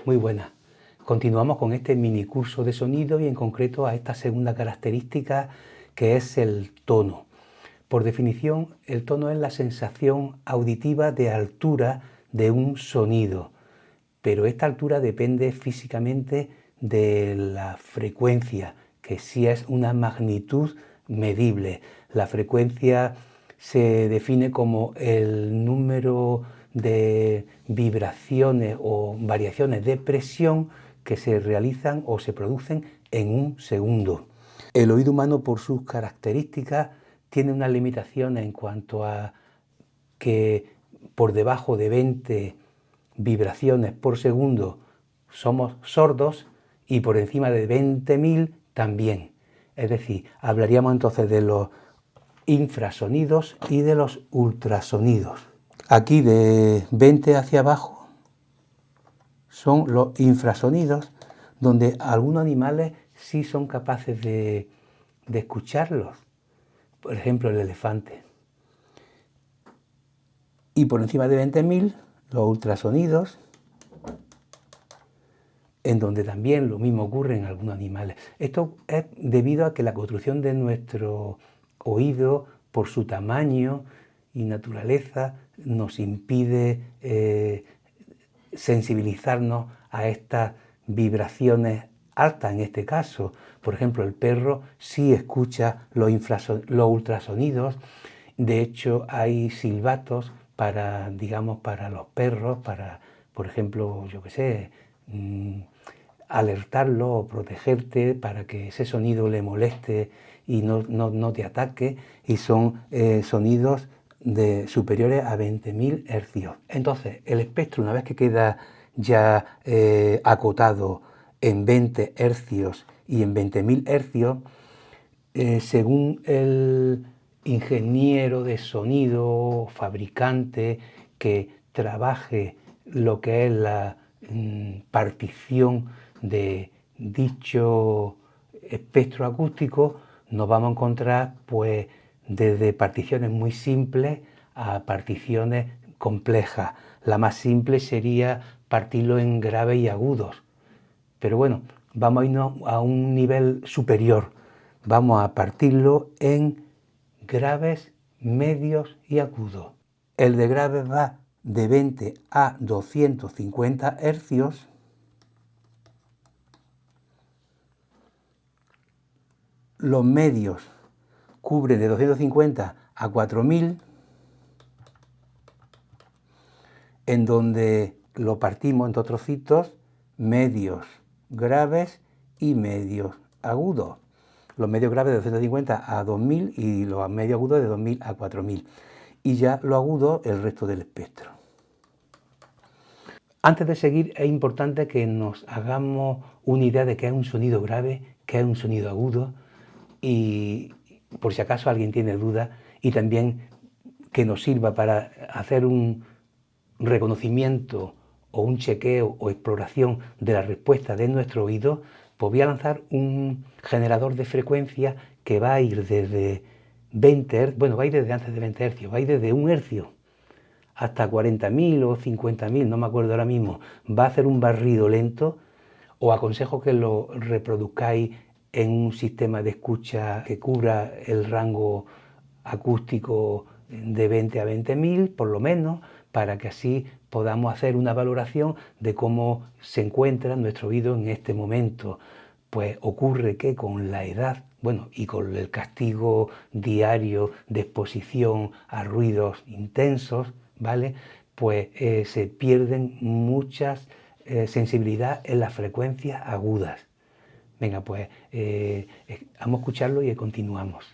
Muy buenas. Continuamos con este mini curso de sonido y en concreto a esta segunda característica que es el tono. Por definición, el tono es la sensación auditiva de altura de un sonido, pero esta altura depende físicamente de la frecuencia, que sí es una magnitud medible. La frecuencia se define como el número de vibraciones o variaciones de presión que se realizan o se producen en un segundo. El oído humano, por sus características, tiene unas limitaciones en cuanto a que por debajo de 20 vibraciones por segundo somos sordos y por encima de 20.000 también. Es decir, hablaríamos entonces de los infrasonidos y de los ultrasonidos. Aquí de 20 hacia abajo son los infrasonidos, donde algunos animales sí son capaces de escucharlos. Por ejemplo, el elefante. Y por encima de 20.000, los ultrasonidos, en donde también lo mismo ocurre en algunos animales. Esto es debido a que la construcción de nuestro oído, por su tamaño y naturaleza, nos impide sensibilizarnos a estas vibraciones altas en este caso. Por ejemplo, el perro sí escucha los ultrasonidos. De hecho, hay silbatos para, digamos, para los perros, para, por ejemplo, yo qué sé, alertarlo o protegerte para que ese sonido le moleste y no te ataque, y son sonidos superiores a 20.000 hercios. Entonces, el espectro, una vez que queda ya acotado en 20 hercios y en 20.000 hercios, según el ingeniero de sonido, fabricante que trabaje lo que es la partición de dicho espectro acústico, nos vamos a encontrar pues desde particiones muy simples a particiones complejas. La más simple sería partirlo en graves y agudos, pero bueno, vamos a irnos a un nivel superior. Vamos a partirlo en graves, medios y agudos. El de graves va de 20 a 250 hercios. Los medios cubren de 250 a 4.000, en donde lo partimos en dos trocitos, medios graves y medios agudos. Los medios graves de 250 a 2.000 y los medios agudos de 2.000 a 4.000. Y ya lo agudo, el resto del espectro. Antes de seguir, es importante que nos hagamos una idea de qué es un sonido grave, qué es un sonido agudo, y por si acaso alguien tiene dudas, y también que nos sirva para hacer un reconocimiento o un chequeo o exploración de la respuesta de nuestro oído, pues voy a lanzar un generador de frecuencia que va a ir desde 20 hercios, bueno, va a ir desde antes de 20 hercios, va a ir desde 1 hercio hasta 40.000 o 50.000, no me acuerdo ahora mismo. Va a hacer un barrido lento. Os aconsejo que lo reproduzcáis en un sistema de escucha que cubra el rango acústico de 20 a 20.000, por lo menos, para que así podamos hacer una valoración de cómo se encuentra nuestro oído en este momento. Pues ocurre que con la edad, bueno, y con el castigo diario de exposición a ruidos intensos, ¿vale? Pues se pierden muchas sensibilidad en las frecuencias agudas. Venga, pues vamos a escucharlo y continuamos.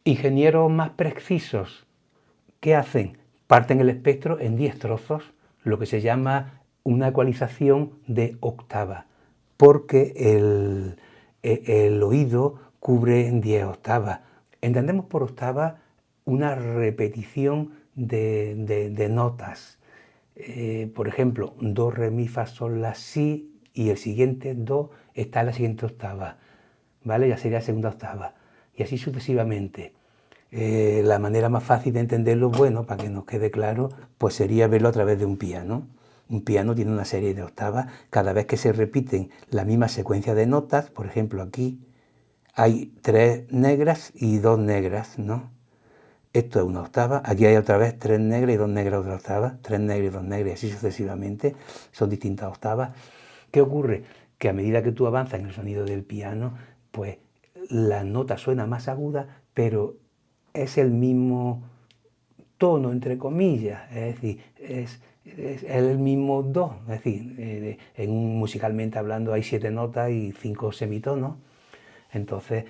Ingenieros más precisos, ¿qué hacen? parten el espectro en 10 trozos, lo que se llama una ecualización de octava, porque el oído cubre 10 octavas. Entendemos por octava una repetición de notas. Por ejemplo, do, re, mi, fa, sol, la, si, y el siguiente do está en la siguiente octava, ¿vale? Ya sería segunda octava, y así sucesivamente. La manera más fácil de entenderlo, bueno, para que nos quede claro, pues sería verlo a través de un piano. Un piano tiene una serie de octavas, cada vez que se repiten la misma secuencia de notas, por ejemplo aquí hay 3 negras y 2 negras, ¿no? Esto es una octava, aquí hay otra vez 3 negras y 2 negras otra octava, 3 negras y 2 negras y así sucesivamente, son distintas octavas. ¿Qué ocurre? Que a medida que tú avanzas en el sonido del piano, pues la nota suena más aguda, pero es el mismo tono, entre comillas, es decir, es el mismo do, es decir, musicalmente hablando hay 7 notas y 5 semitonos, entonces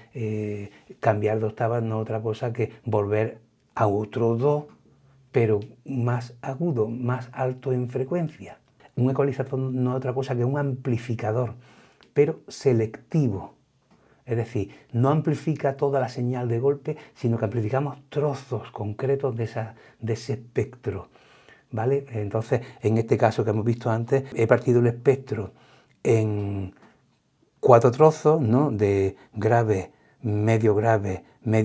cambiar de octava no es otra cosa que volver a otro do, pero más agudo, más alto en frecuencia. Un ecualizador no es otra cosa que un amplificador, pero selectivo. Es decir, no amplifica toda la señal de golpe, sino que amplificamos trozos concretos de ese espectro, ¿vale? Entonces, en este caso que hemos visto antes, he partido el espectro en 4 trozos, ¿no? De grave, medio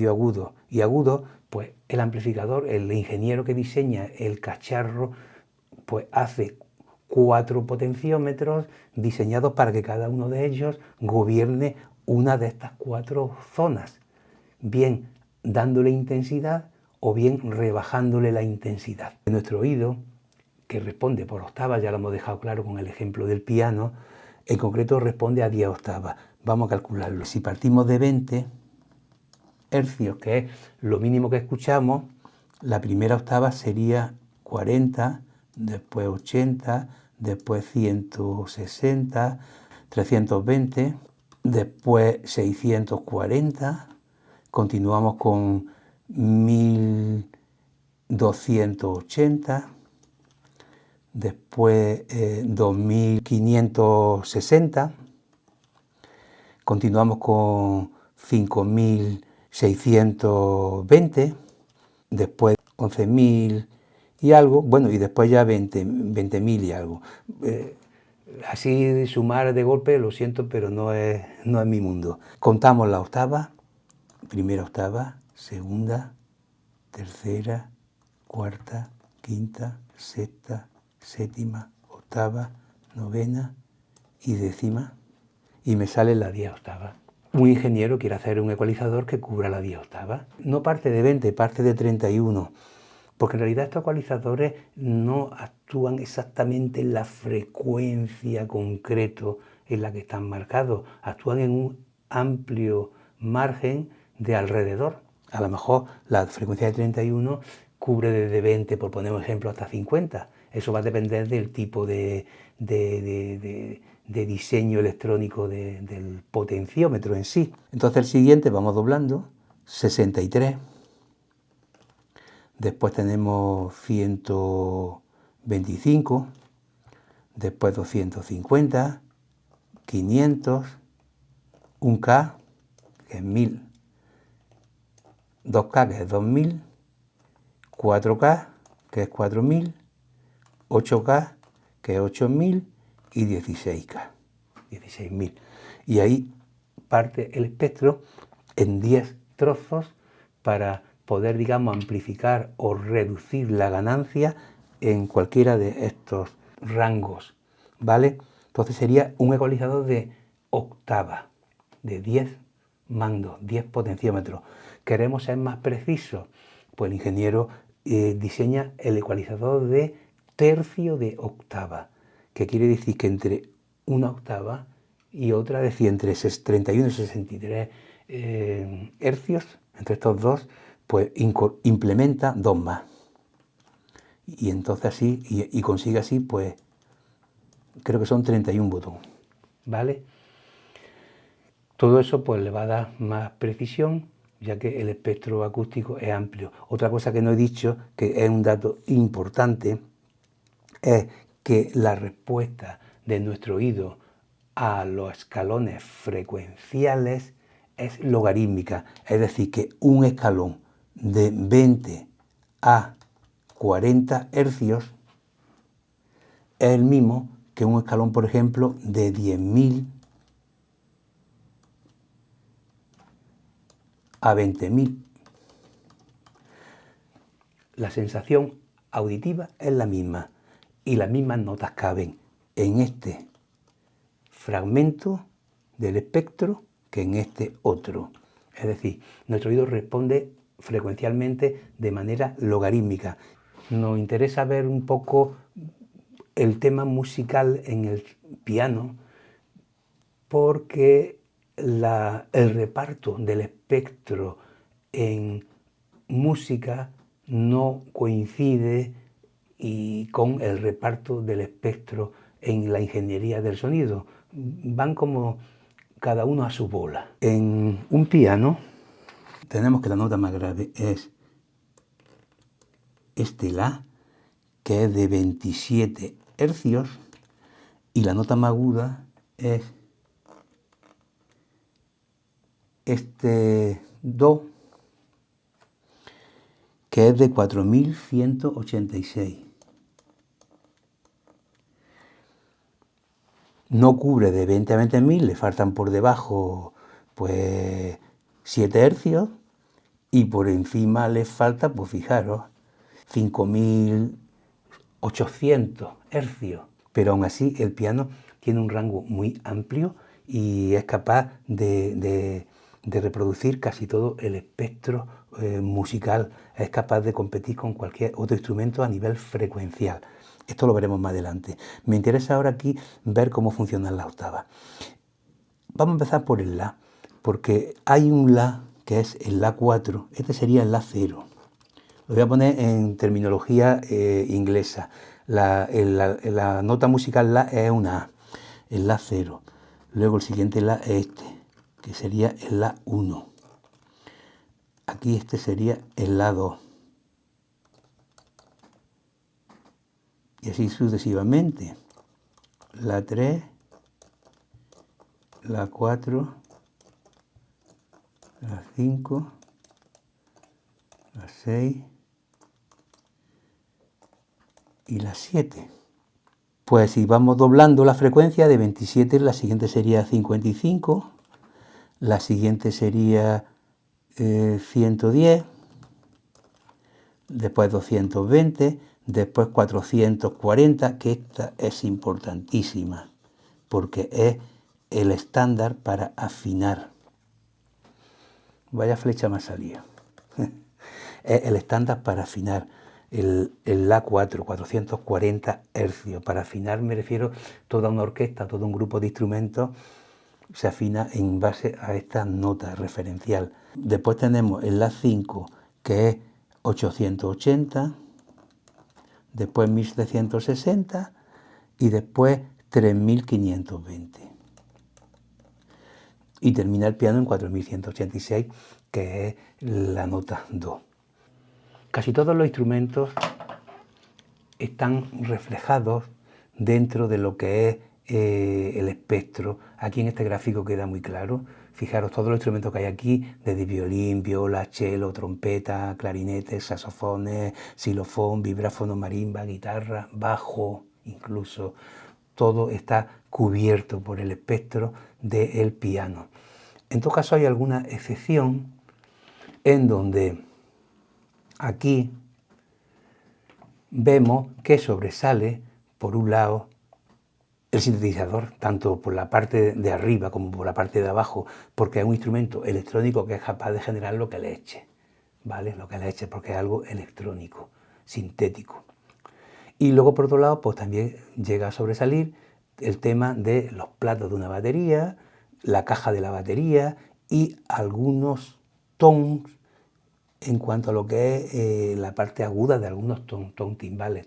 agudo y agudo. Pues el amplificador, el ingeniero que diseña el cacharro, pues hace 4 potenciómetros diseñados para que cada uno de ellos gobierne una de estas 4 zonas, bien dándole intensidad o bien rebajándole la intensidad. Nuestro oído, que responde por octavas, ya lo hemos dejado claro con el ejemplo del piano, en concreto responde a 10 octavas. Vamos a calcularlo. Si partimos de 20 hercios, que es lo mínimo que escuchamos, la primera octava sería 40, después 80, después 160, 320, después 640, continuamos con 1280, después 2560, continuamos con 5620, después 11.000 y algo, bueno, y después ya 20.000 y algo. Así sumar de golpe, lo siento, pero no es mi mundo. Contamos la octava, primera octava, segunda, tercera, cuarta, quinta, sexta, séptima, octava, novena y décima, y me sale la 10 octava. Un ingeniero quiere hacer un ecualizador que cubra la 10 octavas. No parte de 20, parte de 31, porque en realidad estos ecualizadores no actúan exactamente en la frecuencia concreto en la que están marcados, actúan en un amplio margen de alrededor. A lo mejor la frecuencia de 31 cubre desde 20, por poner un ejemplo, hasta 50. Eso va a depender del tipo de diseño electrónico del potenciómetro en sí. Entonces el siguiente vamos doblando, 63, después tenemos 125, después 250, 500, 1K, que es 1000, 2K, que es 2000, 4K, que es 4000, 8K, que es 8000, y 16K, 16.000. Y ahí parte el espectro en 10 trozos para poder, digamos, amplificar o reducir la ganancia en cualquiera de estos rangos, ¿vale? Entonces sería un ecualizador de octava, de 10 mandos, 10 potenciómetros. ¿Queremos ser más precisos? Pues el ingeniero diseña el ecualizador de tercio de octava, que quiere decir que entre una octava y otra, es decir, entre 31 y 63 hercios, entre estos dos, pues implementa 2 más. Y entonces así, y consigue así, pues, creo que son 31 botones, ¿vale? Todo eso pues le va a dar más precisión ya que el espectro acústico es amplio. Otra cosa que no he dicho, que es un dato importante, es que la respuesta de nuestro oído a los escalones frecuenciales es logarítmica, es decir, que un escalón de 20 a 40 hercios es el mismo que un escalón, por ejemplo, de 10.000 a 20.000. La sensación auditiva es la misma y las mismas notas caben en este fragmento del espectro que en este otro. Es decir, nuestro oído responde frecuencialmente de manera logarítmica. Nos interesa ver un poco el tema musical en el piano porque el reparto del espectro en música no coincide con el reparto del espectro en la ingeniería del sonido. Van como cada uno a su bola. En un piano tenemos que la nota más grave es este La, que es de 27 hercios, y la nota más aguda es este Do, que es de 4186. No cubre de 20 a 20.000, le faltan por debajo pues 7 hercios y por encima le falta, pues fijaros, 5.800 hercios. Pero aún así el piano tiene un rango muy amplio y es capaz de reproducir casi todo el espectro musical. Es capaz de competir con cualquier otro instrumento a nivel frecuencial. Esto lo veremos más adelante. Me interesa ahora aquí ver cómo funcionan las octavas. Vamos a empezar por el La, porque hay un La que es el La 4, este sería el La 0. Lo voy a poner en terminología inglesa. La nota musical La es una A, el La 0. Luego el siguiente La es este, que sería el La 1. Aquí este sería el La 2. Y así sucesivamente. La 3, la 4, la 5, la 6 y la 7. Pues si vamos doblando la frecuencia de 27, la siguiente sería 55, la siguiente sería 110, después 220, después 440, que esta es importantísima, porque es el estándar para afinar. Vaya flecha me ha salido. Es el estándar para afinar. El La 4, 440 hercios. Para afinar me refiero toda una orquesta, todo un grupo de instrumentos se afina en base a esta nota referencial. Después tenemos el La 5, que es 880, después 1760 y después 3520. Y termina el piano en 4186, que es la nota Do. Casi todos los instrumentos están reflejados dentro de lo que es el espectro. Aquí en este gráfico queda muy claro. Fijaros, todos los instrumentos que hay aquí, desde violín, viola, cello, trompeta, clarinetes, saxofones, xilofón, vibráfono, marimba, guitarra, bajo, incluso, todo está cubierto por el espectro del piano. En todo caso hay alguna excepción en donde aquí vemos que sobresale, por un lado, el sintetizador, tanto por la parte de arriba como por la parte de abajo, porque es un instrumento electrónico que es capaz de generar lo que le eche, ¿vale? Lo que le eche, porque es algo electrónico, sintético. Y luego, por otro lado, pues también llega a sobresalir el tema de los platos de una batería, la caja de la batería y algunos tonos en cuanto a lo que es la parte aguda de algunos timbales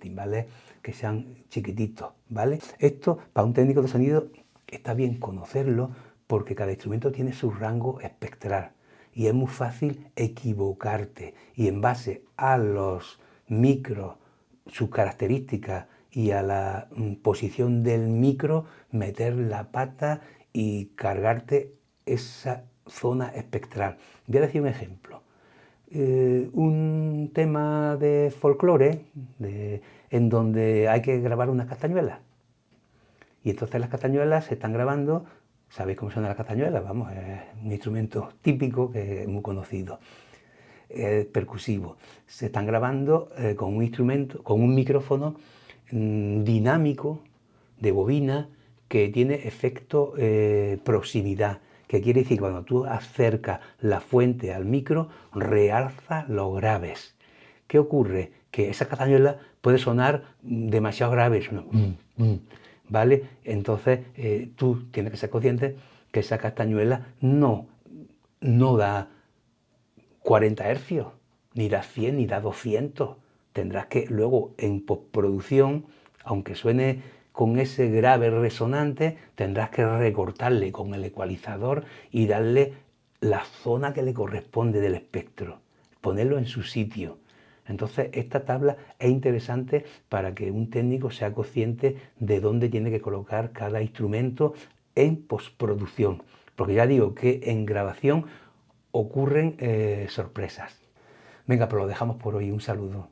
que sean chiquititos, ¿vale? Esto, para un técnico de sonido, está bien conocerlo porque cada instrumento tiene su rango espectral y es muy fácil equivocarte. Y en base a los micros, sus características y a la posición del micro, meter la pata y cargarte esa zona espectral. Voy a decir un ejemplo. Un tema de folclore en donde hay que grabar unas castañuelas. Y entonces las castañuelas se están grabando. ¿Sabéis cómo suena la castañuela? Vamos, es un instrumento típico que es muy conocido, percusivo. Se están grabando con un instrumento, con un micrófono dinámico de bobina que tiene efecto proximidad, que quiere decir que cuando tú acercas la fuente al micro, realza los graves. ¿Qué ocurre? Que esa castañuela puede sonar demasiado grave, suena ¿vale? Entonces tú tienes que ser consciente que esa castañuela no da 40 hercios, ni da 100, ni da 200. Tendrás que luego en postproducción, aunque suene con ese grave resonante, tendrás que recortarle con el ecualizador y darle la zona que le corresponde del espectro, ponerlo en su sitio. Entonces esta tabla es interesante para que un técnico sea consciente de dónde tiene que colocar cada instrumento en postproducción, porque ya digo que en grabación ocurren sorpresas. Venga, pues lo dejamos por hoy. Un saludo.